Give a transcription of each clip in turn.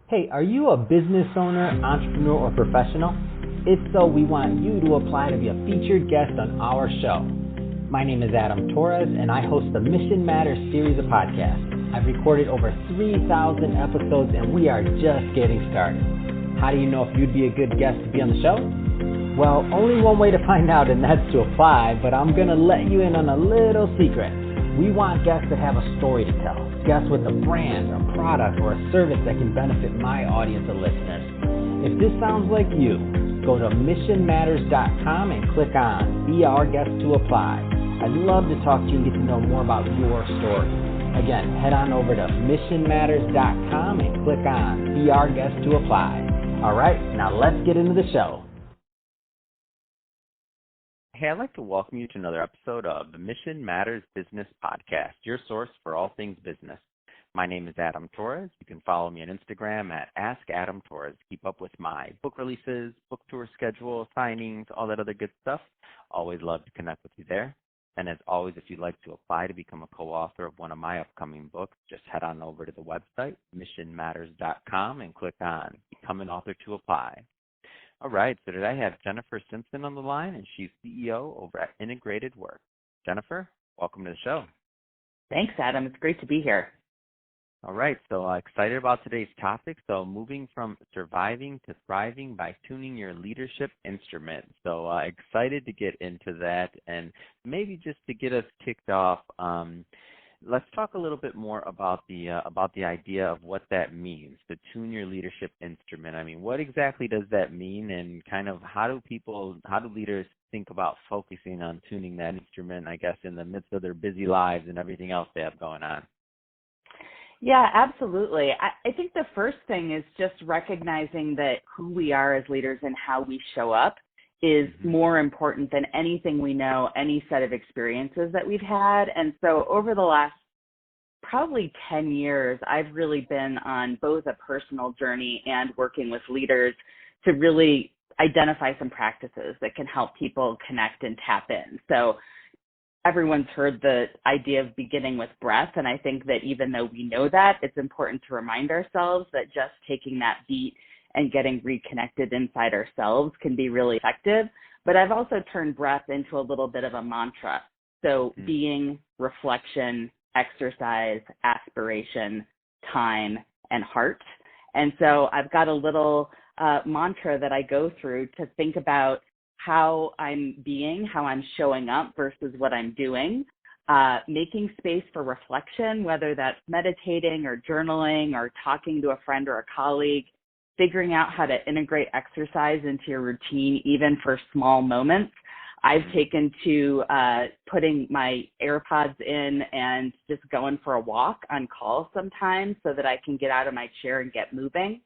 Hey, are you a business owner, entrepreneur, or professional? If so, we want you to apply to be a featured guest on our show. My name is Adam Torres, and I host the Mission Matters series of podcasts. I've recorded over 3,000 episodes, and we are just getting started. How do you know if you'd be a good guest to be on the show? Well, only one way to find out, and that's to apply, but I'm going to let you in on a little secret. We want guests that have a story to tell, guests with a brand, a product, or a service that can benefit my audience of listeners. If this sounds like you, go to missionmatters.com and click on Be Our Guest to Apply. I'd love to talk to you and get to know more about your story. Again, head on over to missionmatters.com and click on Be Our Guest to Apply. All right, now let's get into the show. Hey, I'd like to welcome you to another episode of the Mission Matters Business Podcast, your source for all things business. My name is Adam Torres. You can follow me on Instagram at AskAdamTorres. Keep up with my book releases, book tour schedule, signings, all that other good stuff. Always love to connect with you there. And as always, if you'd like to apply to become a co-author of one of my upcoming books, just head on over to the website, missionmatters.com, and click on Become an Author to Apply. All right, so today I have Jennifer Simpson on the line, and she's CEO over at Integrated Work. Jennifer, welcome to the show. Thanks, Adam. It's great to be here. All right, so excited about today's topic. So moving from surviving to thriving by tuning your leadership instrument. So excited to get into that, and maybe just to get us kicked off, let's talk a little bit more about the idea of what that means, to tune your leadership instrument. I mean, what exactly does that mean, and kind of how do leaders think about focusing on tuning that instrument, I guess, in the midst of their busy lives and everything else they have going on? Yeah, absolutely. I think the first thing is just recognizing that who we are as leaders and how we show up is more important than anything we know, any set of experiences that we've had. And so over the last probably 10 years, I've really been on both a personal journey and working with leaders to really identify some practices that can help people connect and tap in. So everyone's heard the idea of beginning with breath, and I think that even though we know that, it's important to remind ourselves that just taking that beat and getting reconnected inside ourselves can be really effective. But I've also turned breath into a little bit of a mantra. So being, reflection, exercise, aspiration, time, and heart. And so I've got a little mantra that I go through to think about how I'm being, how I'm showing up versus what I'm doing, making space for reflection, whether that's meditating or journaling or talking to a friend or a colleague, figuring out how to integrate exercise into your routine, even for small moments. I've taken to putting my AirPods in and just going for a walk on call sometimes so that I can get out of my chair and get moving.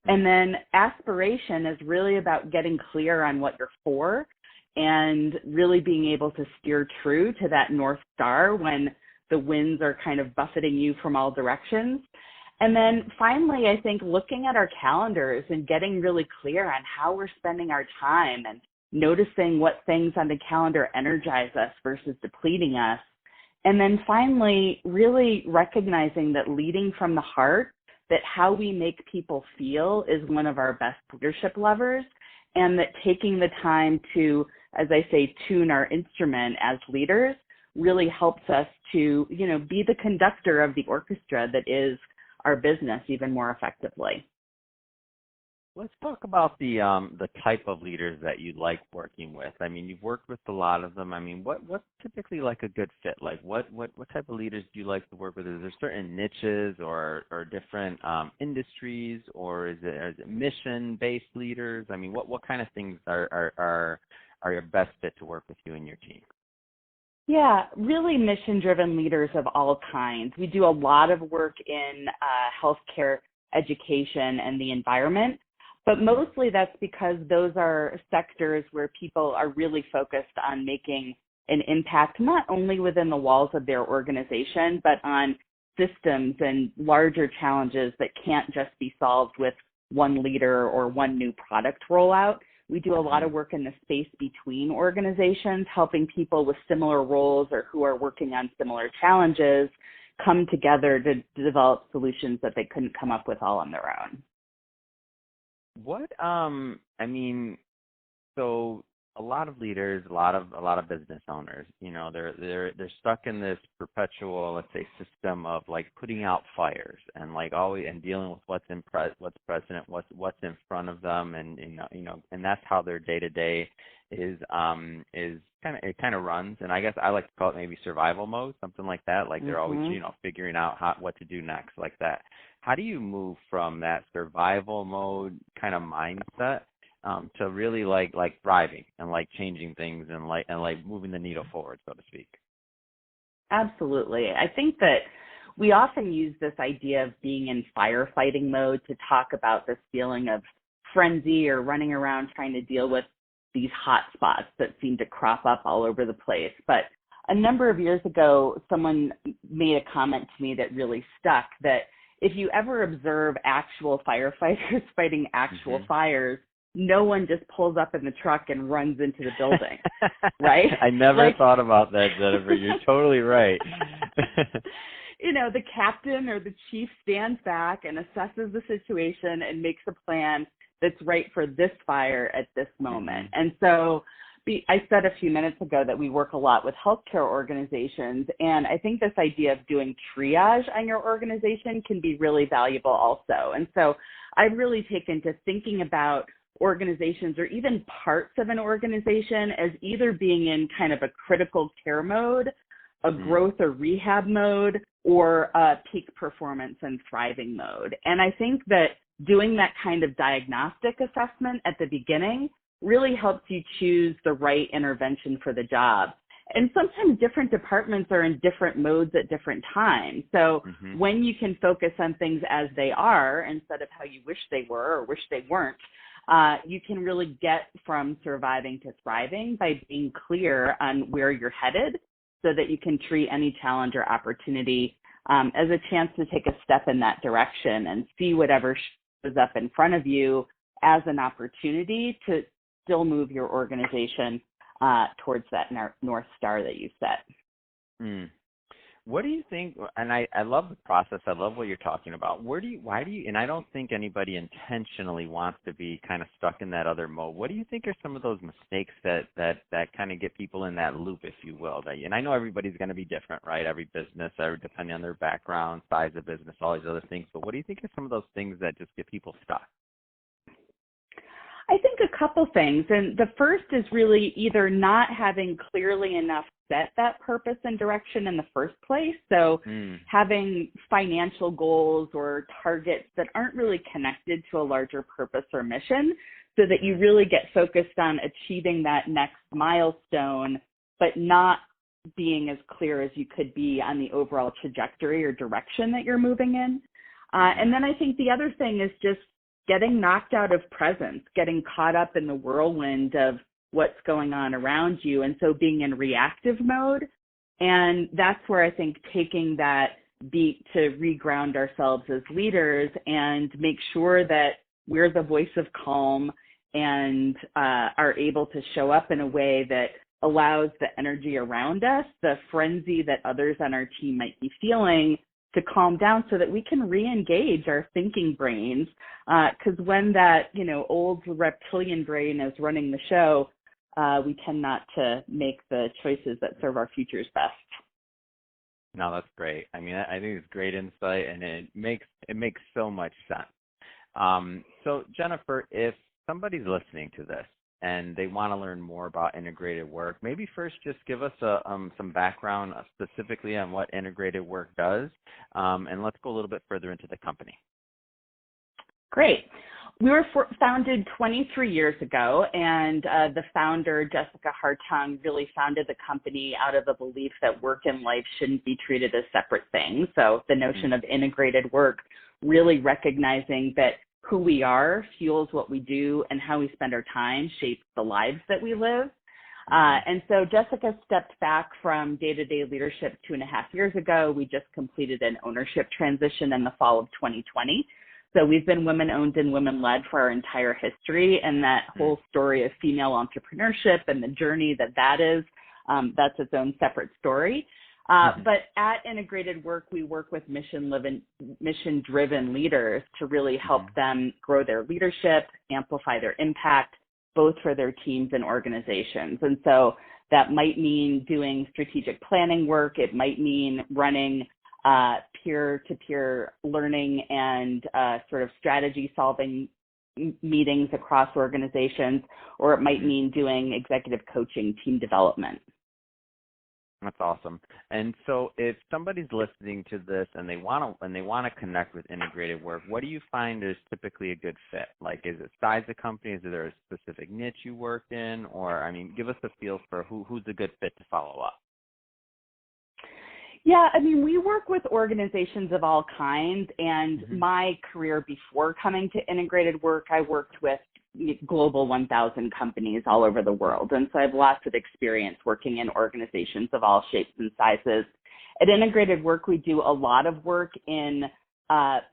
And then aspiration is really about getting clear on what you're for and really being able to steer true to that North Star when the winds are kind of buffeting you from all directions. And then finally, I think looking at our calendars and getting really clear on how we're spending our time and noticing what things on the calendar energize us versus depleting us. And then finally, really recognizing that leading from the heart, that how we make people feel is one of our best leadership levers, and that taking the time to, as I say, tune our instrument as leaders really helps us to, be the conductor of the orchestra that is our business even more effectively. Let's talk about the type of leaders that you like working with. I mean, you've worked with a lot of them. I mean, what's typically like a good fit? Like what type of leaders do you like to work with? Is there certain niches or different industries, or is it mission-based leaders? I mean, what kind of things are your best fit to work with you and your team? Yeah, really mission-driven leaders of all kinds. We do a lot of work in healthcare, education, and the environment. But mostly that's because those are sectors where people are really focused on making an impact, not only within the walls of their organization, but on systems and larger challenges that can't just be solved with one leader or one new product rollout. We do a lot of work in the space between organizations, helping people with similar roles or who are working on similar challenges come together to develop solutions that they couldn't come up with all on their own. What I mean, so a lot of leaders, a lot of business owners, they're stuck in this perpetual, let's say, system of like putting out fires and like always and dealing with what's present, what's in front of them, and and that's how their day to day is kind of runs. And I guess I like to call it maybe survival mode, something like that. Like they're always Mhm. figuring out what to do next, like that. How do you move from that survival mode kind of mindset to really like thriving and like changing things and like moving the needle forward, so to speak? Absolutely. I think that we often use this idea of being in firefighting mode to talk about this feeling of frenzy or running around trying to deal with these hot spots that seem to crop up all over the place. But a number of years ago, someone made a comment to me that really stuck, that if you ever observe actual firefighters fighting actual Hmm. fires, no one just pulls up in the truck and runs into the building, right? I never Like, thought about that, Jennifer. You're totally right. the captain or the chief stands back and assesses the situation and makes a plan that's right for this fire at this moment. Hmm. And so I said a few minutes ago that we work a lot with healthcare organizations, and I think this idea of doing triage on your organization can be really valuable also. And so I've really taken to thinking about organizations or even parts of an organization as either being in kind of a critical care mode, a growth or rehab mode, or a peak performance and thriving mode. And I think that doing that kind of diagnostic assessment at the beginning really helps you choose the right intervention for the job. And sometimes different departments are in different modes at different times. So Hmm. when you can focus on things as they are instead of how you wish they were or wish they weren't, you can really get from surviving to thriving by being clear on where you're headed so that you can treat any challenge or opportunity as a chance to take a step in that direction and see whatever shows up in front of you as an opportunity to still move your organization towards that North Star that you set. Mm. What do you think? And I love the process. I love what you're talking about. Why do you, and I don't think anybody intentionally wants to be kind of stuck in that other mode. What do you think are some of those mistakes that kind of get people in that loop, if you will? And I know everybody's going to be different, right? Every business, depending on their background, size of business, all these other things. But what do you think are some of those things that just get people stuck? I think a couple things. And the first is really either not having clearly enough set that purpose and direction in the first place. So having financial goals or targets that aren't really connected to a larger purpose or mission, so that you really get focused on achieving that next milestone, but not being as clear as you could be on the overall trajectory or direction that you're moving in. And then I think the other thing is just getting knocked out of presence, getting caught up in the whirlwind of what's going on around you. And so being in reactive mode. And that's where I think taking that beat to reground ourselves as leaders and make sure that we're the voice of calm and are able to show up in a way that allows the energy around us, the frenzy that others on our team might be feeling, to calm down so that we can re-engage our thinking brains. Because when that, old reptilian brain is running the show, we tend not to make the choices that serve our futures best. No, that's great. I mean, I think it's great insight, and it makes so much sense. So Jennifer, if somebody's listening to this and they want to learn more about integrated work, maybe first just give us some background specifically on what integrated work does, and let's go a little bit further into the company. Great. We were founded 23 years ago, and the founder, Jessica Hartung, really founded the company out of the belief that work and life shouldn't be treated as separate things. So the notion of integrated work, really recognizing that who we are fuels what we do, and how we spend our time shapes the lives that we live. And so Jessica stepped back from day-to-day leadership 2.5 years ago. We just completed an ownership transition in the fall of 2020. So we've been women-owned and women-led for our entire history, and that whole story of female entrepreneurship and the journey that is, that's its own separate story. But at Integrated Work, we work with mission-driven leaders to really help them grow their leadership, amplify their impact, both for their teams and organizations. And so that might mean doing strategic planning work. It might mean running peer-to-peer learning and sort of strategy solving meetings across organizations, or it might mean doing executive coaching, team development. That's awesome. And so if somebody's listening to this and they want to connect with Integrated Work, what do you find is typically a good fit? Like, is it size of company? Is there a specific niche you work in? Or, I mean, give us a feel for who's a good fit to follow up. Yeah, I mean, we work with organizations of all kinds, and my career before coming to Integrated Work, I worked with global 1,000 companies all over the world. And so I have lots of experience working in organizations of all shapes and sizes. At Integrated Work, we do a lot of work in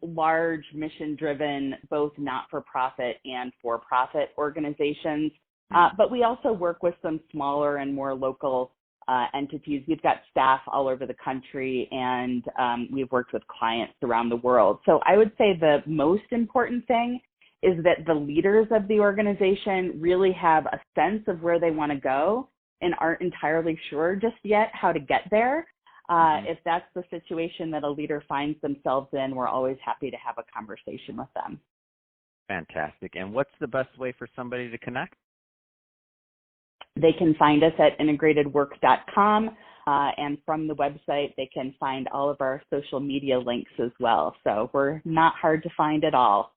large mission-driven, both not-for-profit and for-profit organizations. But we also work with some smaller and more local entities. We've got staff all over the country, and we've worked with clients around the world. So I would say the most important thing is that the leaders of the organization really have a sense of where they want to go and aren't entirely sure just yet how to get there. If that's the situation that a leader finds themselves in, we're always happy to have a conversation with them. Fantastic. And what's the best way for somebody to connect? They can find us at integratedwork.com, and from the website, they can find all of our social media links as well. So we're not hard to find at all.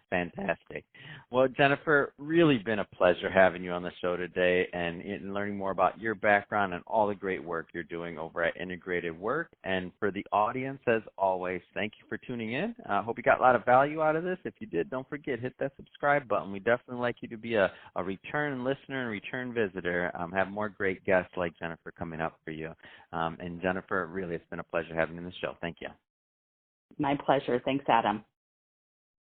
Fantastic. Well, Jennifer, really been a pleasure having you on the show today and learning more about your background and all the great work you're doing over at Integrated Work. And for the audience, as always, thank you for tuning in. I hope you got a lot of value out of this. If you did, don't forget, hit that subscribe button. We definitely like you to be a return listener and return visitor. Have more great guests like Jennifer coming up for you. And Jennifer, really, it's been a pleasure having you on the show. Thank you. My pleasure. Thanks, Adam.